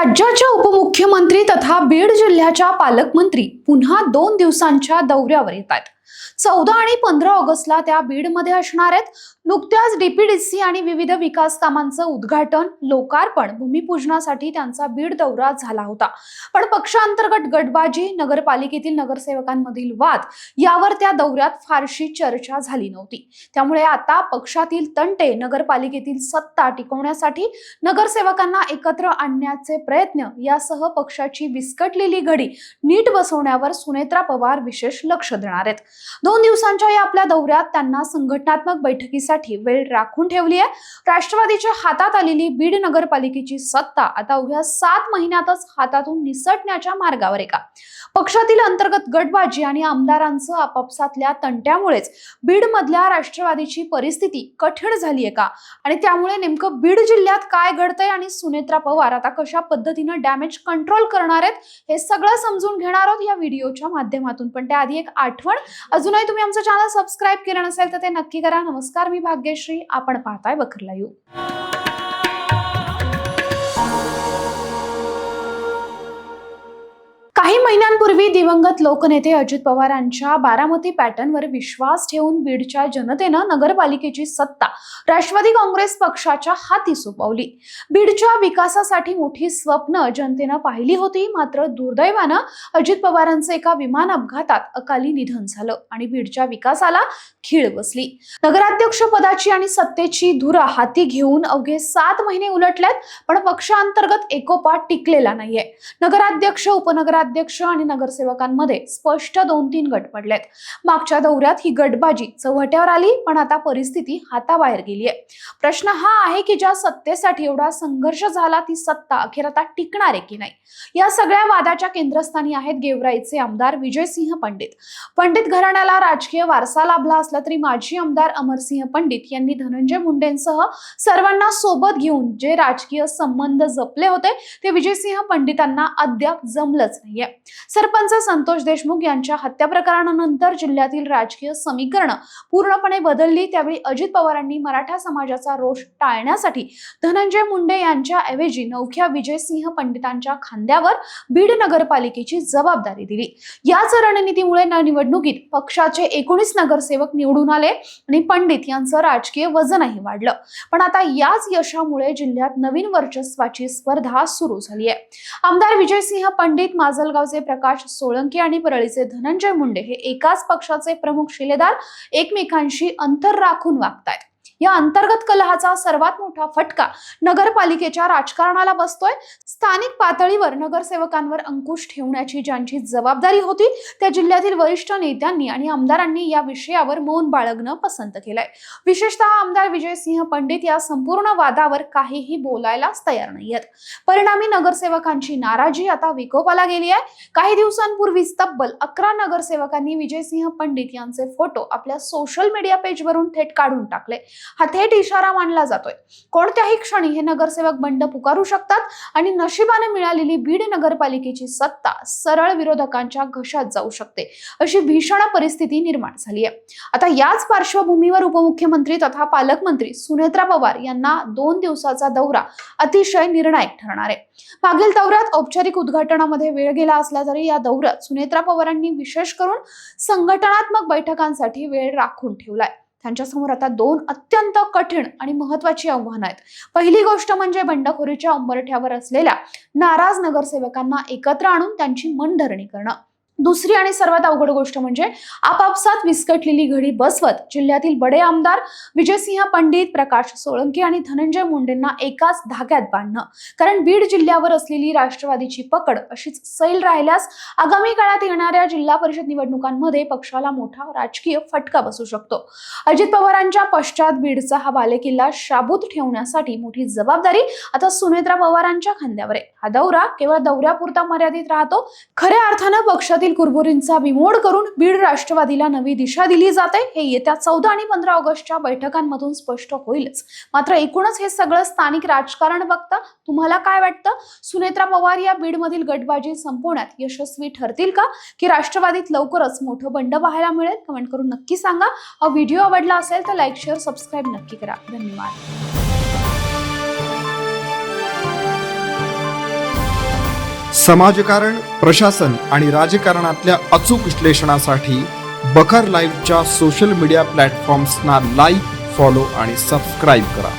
राज्याच्या उपमुख्यमंत्री तथा बीड जिल्ह्याच्या पालकमंत्री पुन्हा 2 दिवसांच्या दौऱ्यावर येत आहेत। 14 आणि 15 ऑगस्टला त्या बीडमध्ये असणार आहेत। नुकत्याच डीपीडीसी आणि विविध विकास कामांचं उद्घाटन, लोकार्पण, भूमिपूजनासाठी त्यांचा बीड दौरा झाला होता। पण पक्षांतर्गत गटबाजी, नगरपालिकेतील नगरसेवकांमधील वाद यावर त्या दौऱ्यात फारशी चर्चा झाली नव्हती। त्यामुळे आता पक्षातील तंटे, नगरपालिकेतील सत्ता टिकवण्यासाठी नगरसेवकांना एकत्र आणण्याचे प्रयत्न यासह पक्षाची विस्कटलेली घडी नीट बसवण्यावर सुनेत्रा पवार विशेष लक्ष देणार आहेत। 2 दिवसांच्या या आपल्या दौऱ्यात त्यांना संघटनात्मक बैठकीसाठी वेळ राखून ठेवली आहे। राष्ट्रवादीच्या हातात आलेली बीड नगरपालिकेची सत्ता आता अवघ्या 7 महिन्यातच हातातून निसटण्याच्या मार्गावर आहे का? पक्षातील अंतर्गत गटबाजी आणि आमदारांचं आपापसातल्या तंट्यामुळेच बीड मधल्या राष्ट्रवादीची परिस्थिती कठीण झालीये का? आणि त्यामुळे नेमकं बीड जिल्ह्यात काय घडतंय आणि सुनेत्रा पवार आता कशा पद्धतीने डॅमेज कंट्रोल करणार आहेत हे सगळं समजून घेणार आहोत या व्हिडिओच्या माध्यमातून। पण त्याआधी एक आठवण, अजूनही तुम्ही आमचं चॅनल सबस्क्राइब केलं नसेल तर ते नक्की करा। नमस्कार, मी भाग्यश्री, आपण पाहताय बखर लाईव्ह। काही महिन्यांपूर्वी दिवंगत लोकनेते अजित पवारांच्या बारामती पॅटर्नवर विश्वास ठेवून बीडच्या जनतेनं नगरपालिकेची सत्ता राष्ट्रवादी काँग्रेस पक्षाच्या हाती सोपवली। बीडच्या विकासासाठी मोठी स्वप्न जनतेनं पाहिली होती, मात्र दुर्दैवानं अजित पवारांचं एका विमान अपघातात अकाली निधन झालं आणि बीडच्या विकासाला खीळ बसली। नगराध्यक्ष पदाची आणि सत्तेची धुरा हाती घेऊन अवघे 7 महिने उलटलेत, पण पक्षांतर्गत एकोपा टिकलेला नाहीये। नगराध्यक्ष, उपनगराध्यक्ष आणि नगरसेवकांमध्ये स्पष्ट 2-3 गट पडलेत। मागच्या दौऱ्यात ही गटबाजी चव्हाट्यावर आली, पण आता परिस्थिती हाताबाहेर गेलीये। प्रश्न हा आहे की ज्या सत्तेसाठी एवढा संघर्ष झाला ती सत्ता अखेर आता टिकणार आहे की नाही? या सगळ्या वादाच्या केंद्रस्थानी आहेत गेवराईचे आमदार विजयसिंह पंडित। पंडित घराण्याला राजकीय वारसा लाभला असला तरी माजी आमदार अमरसिंह पंडित यांनी धनंजय मुंडेंसह सर्वांना सोबत घेऊन जे राजकीय संबंध जपले होते ते विजयसिंह पंडितांना अद्याप जमलंच नाहीये। सरपंच संतोष देशमुख यांच्या हत्या प्रकरणानंतर जिल्ह्यातील राजकीय समीकरणं पूर्णपणे बदलली। त्यावेळी अजित पवारांनी मराठा समाजाचा रोष टाळण्यासाठी धनंजय मुंडे यांच्या ऐवजी नवख्या विजयसिंह पंडितांच्या खांद्यावर बीड नगरपालिकेची जबाबदारी दिली। याच रणनीतीमुळे निवडणुकीत पक्षाचे 19 नगरसेवक निवडून आले आणि पंडित यांचं राजकीय वजनही वाढलं। पण आता याच यशामुळे जिल्ह्यात नवीन वर्चस्वाची स्पर्धा सुरू झाली आहे। आमदार विजयसिंह पंडित, माजलगावचे प्रकाश सोळंके आणि परळीचे धनंजय मुंडे हे एकाच पक्षाचे प्रमुख शिलेदार एकमेकांशी अंतर राखून वागतायत। या अंतर्गत कलहाचा सर्वात मोठा फटका नगरपालिकेच्या राजकारणाला बसतोय। स्थानिक पातळीवर नगरसेवकांवर अंकुश ठेवण्याची ज्यांची जबाबदारी होती त्या जिल्ह्यातील वरिष्ठ नेत्यांनी आणि आमदारांनी या विषयावर मौन बाळगणं पसंत केलंय। विशेषतः आमदार विजयसिंह पंडित या संपूर्ण वादावर काहीही बोलायलाच तयार नाहीयेत। परिणामी नगरसेवकांची नाराजी आता विकोपाला गेली आहे। काही दिवसांपूर्वीच तब्बल 11 नगरसेवकांनी विजयसिंह पंडित यांचे फोटो आपल्या सोशल मीडिया पेजवरून थेट काढून टाकले। हा थेट इशारा मानला जातोय कोणत्याही क्षणी हे नगरसेवक बंड पुकारू शकतात आणि नशिबाने मिळालेली बीड नगरपालिकेची सत्ता सरळ विरोधकांच्या घशात जाऊ शकते, अशी भीषण परिस्थिती निर्माण झाली आहे। आता याच पार्श्वभूमीवर उपमुख्यमंत्री तथा पालकमंत्री सुनेत्रा पवार यांना 2 दिवसाचा दौरा अतिशय निर्णायक ठरणार आहे। मागील दौऱ्यात औपचारिक उद्घाटनामध्ये वेळ गेला असला तरी या दौऱ्यात सुनेत्रा पवारांनी विशेष करून संघटनात्मक बैठकांसाठी वेळ राखून ठेवलाय। त्यांच्यासमोर आता 2 अत्यंत कठीण आणि महत्त्वाची आव्हानं आहेत। पहिली गोष्ट म्हणजे बंडखोरीच्या उंबरठ्यावर असलेल्या नाराज नगरसेवकांना एकत्र आणून त्यांची मनधरणी करणं। दुसरी आणि सर्वात अवघड गोष्ट म्हणजे आपापसात विस्कटलेली घडी बसवत जिल्ह्यातील बडे आमदार विजयसिंह पंडित, प्रकाश सोळंके आणि धनंजय मुंडेंना एकाच धाग्यात बांधणं। कारण बीड जिल्ह्यावर असलेली राष्ट्रवादीची पकड अशीच सैल राहिल्यास आगामी काळात येणाऱ्या जिल्हा परिषद निवडणुकांमध्ये पक्षाला मोठा राजकीय फटका बसू शकतो। अजित पवारांच्या पश्चात बीडचा हा बालेकिल्ला शाबूत ठेवण्यासाठी मोठी जबाबदारी आता सुनेत्रा पवारांच्या खांद्यावर आहे। हा दौरा केवळ दौऱ्यापुरता मर्यादित राहतो। खऱ्या अर्थानं पक्षातील कुरबुरींचा बिमोड करून बीड राष्ट्रवादीला नवी दिशा दिली जाते हे येत्या 14 आणि 15 ऑगस्टच्या बैठकांमधून स्पष्ट होईलच। मात्र एकूणच हे सगळं स्थानिक राजकारण बघता तुम्हाला काय वाटतं? सुनेत्रा पवार या बीडमधील गटबाजी संपवण्यात यशस्वी ठरतील का, की राष्ट्रवादीत लवकरच मोठं बंड पाहायला मिळेल? कमेंट करून नक्की सांगा। हा व्हिडिओ आवडला असेल तर लाईक, शेअर, सबस्क्राईब नक्की करा। धन्यवाद। समाजकारण, प्रशासन आणि राजकारणातल्या अचूक विश्लेषणासाठी बखर लाईव्हच्या सोशल मीडिया प्लॅटफॉर्म्सना लाईक, फॉलो आणि सबस्क्राईब करा.